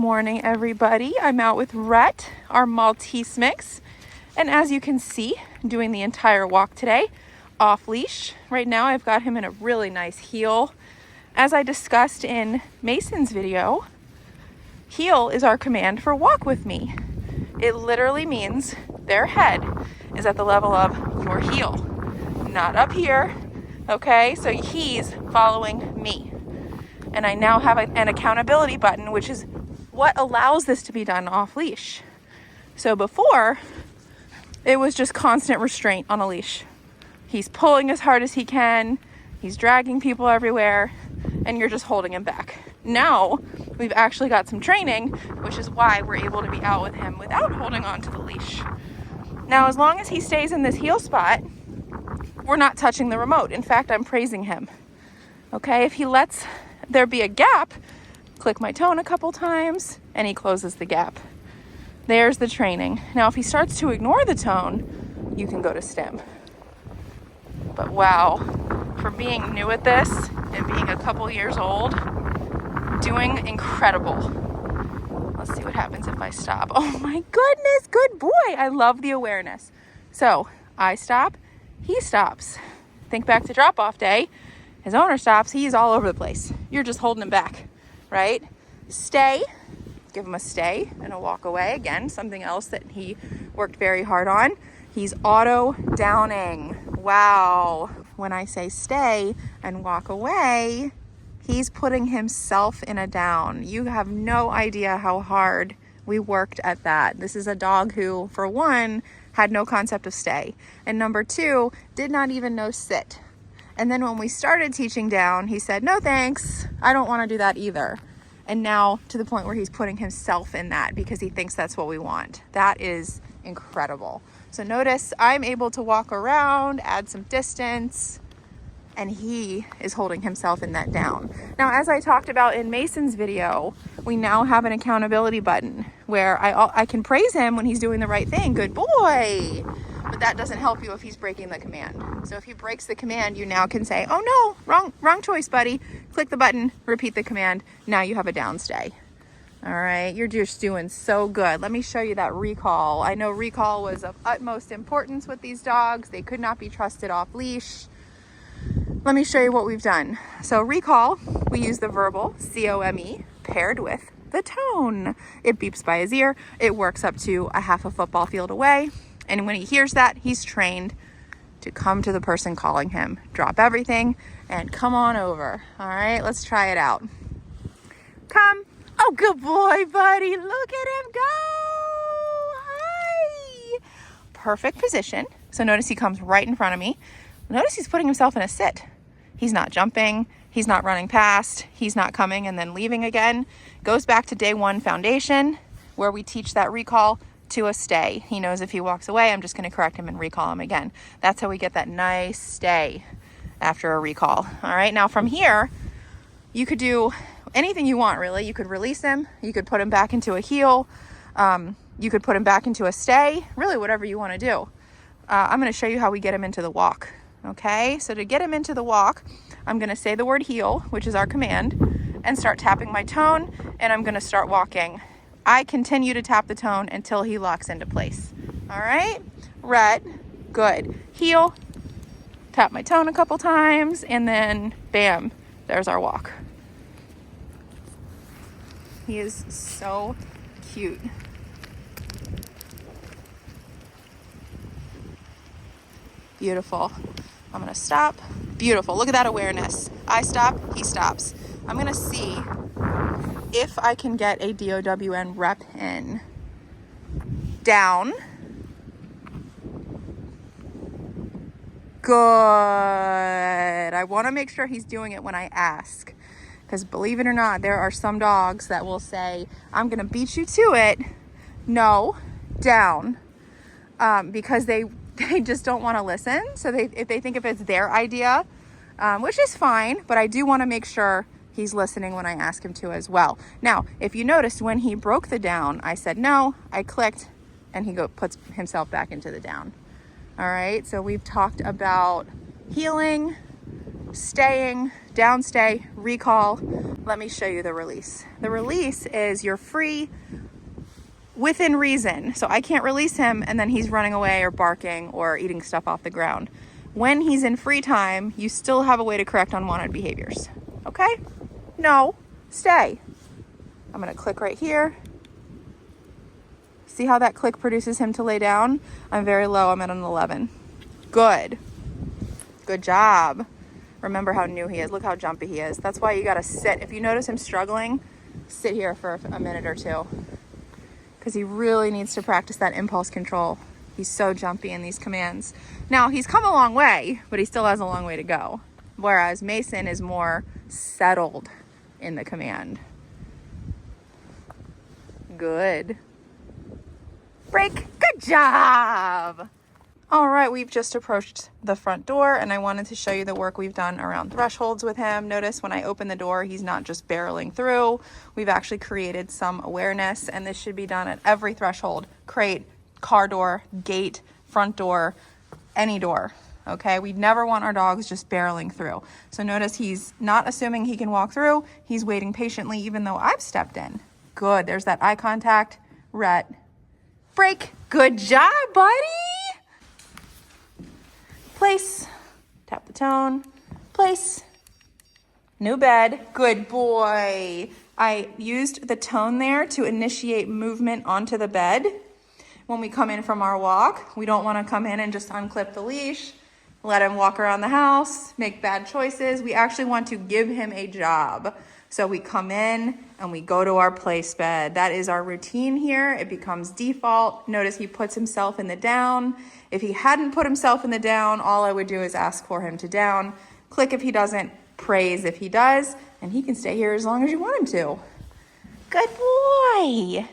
morning, everybody. I'm out with Rhett, our Maltese mix. And as you can see, doing the entire walk today, off leash. Right now, I've got him in a really nice heel. As I discussed in Mason's video, heel is our command for walk with me. It literally means their head is at the level of your heel, not up here. Okay, so he's following me. And I now have an accountability button, which is what allows this to be done off leash. So before, it was just constant restraint on a leash. He's pulling as hard as he can. He's dragging people everywhere, and you're just holding him back. Now, we've actually got some training, which is why we're able to be out with him without holding on to the leash. Now, as long as he stays in this heel spot, we're not touching the remote. In fact, I'm praising him. Okay, if he lets there be a gap, click my tone a couple times, and he closes the gap. There's the training. Now, if he starts to ignore the tone, you can go to stem. But wow, for being new at this and being a couple years old, doing incredible. Let's see what happens if I stop. Oh my goodness, good boy. I love the awareness. So I stop, he stops. Think back to drop-off day. His owner stops, he's all over the place. You're just holding him back, right? Stay, give him a stay and a walk away. Again, something else that he worked very hard on. He's auto downing. Wow. When I say stay and walk away, he's putting himself in a down. You have no idea how hard we worked at that. This is a dog who, for one, had no concept of stay. And number two, did not even know sit. And then when we started teaching down, he said, no thanks, I don't want to do that either. And now to the point where he's putting himself in that because he thinks that's what we want. That is incredible. So notice I'm able to walk around, add some distance, and he is holding himself in that down. Now, as I talked about in Mason's video, we now have an accountability button where I can praise him when he's doing the right thing. Good boy. But that doesn't help you if he's breaking the command. So if he breaks the command, you now can say, oh no, wrong choice, buddy. Click the button, repeat the command. Now you have a down stay. All right, you're just doing so good. Let me show you that recall. I know recall was of utmost importance with these dogs. They could not be trusted off leash. Let me show you what we've done. So recall, we use the verbal, C-O-M-E, paired with the tone. It beeps by his ear. It works up to a half a football field away. And when he hears that, he's trained to come to the person calling him, drop everything, and come on over. All right, let's try it out. Come. Oh, good boy, buddy. Look at him go. Hi. Perfect position. So notice he comes right in front of me. Notice he's putting himself in a sit. He's not jumping. He's not running past. He's not coming and then leaving again. Goes back to day one foundation where we teach that recall to a stay. He knows if he walks away, I'm just going to correct him and recall him again. That's how we get that nice stay after a recall. All right, now from here, you could do anything you want, really. You could release him. You could put him back into a heel. You could put him back into a stay, really whatever you want to do. I'm going to show you how we get him into the walk. Okay, so to get him into the walk, I'm going to say the word heel, which is our command, and start tapping my tone, and I'm going to start walking. I continue to tap the tone until he locks into place. All right, Rhett, good. Heel, tap my tone a couple times, and then bam, there's our walk. He is so cute. Beautiful. I'm gonna stop. Beautiful, look at that awareness. I stop, he stops. I'm gonna see if I can get a DOWN rep in. Down. Good. I want to make sure he's doing it when I ask. Because believe it or not, there are some dogs that will say, I'm going to beat you to it. No, down. Because they just don't want to listen. So if they think if it's their idea, which is fine, but I do want to make sure he's listening when I ask him to as well. Now, if you noticed when he broke the down, I said no, I clicked, and he puts himself back into the down. All right, so we've talked about healing, staying, downstay, recall. Let me show you the release. The release is you're free within reason. So I can't release him and then he's running away or barking or eating stuff off the ground. When he's in free time, you still have a way to correct unwanted behaviors. Okay? No, stay. I'm gonna click right here. See how that click produces him to lay down? I'm very low, I'm at an 11. Good. Good job. Remember how new he is. Look how jumpy he is. That's why you gotta sit. If you notice him struggling, sit here for a minute or two, because he really needs to practice that impulse control. He's so jumpy in these commands. Now, he's come a long way, but he still has a long way to go. Whereas Mason is more settled in the command. Good. Break. Good job. All right, we've just approached the front door and I wanted to show you the work we've done around thresholds with him. Notice when I open the door, he's not just barreling through. We've actually created some awareness, and this should be done at every threshold: crate, car door, gate, front door, any door. Okay, we never want our dogs just barreling through. So notice he's not assuming he can walk through. He's waiting patiently even though I've stepped in. Good, there's that eye contact. Rhett. Break. Good job, buddy. Place. Tap the tone. Place. New bed. Good boy. I used the tone there to initiate movement onto the bed. When we come in from our walk, we don't want to come in and just unclip the leash, let him walk around the house, make bad choices. We actually want to give him a job. So we come in and we go to our place bed. That is our routine here. It becomes default. Notice he puts himself in the down. If he hadn't put himself in the down, all I would do is ask for him to down. Click if he doesn't, praise if he does, and he can stay here as long as you want him to. Good boy.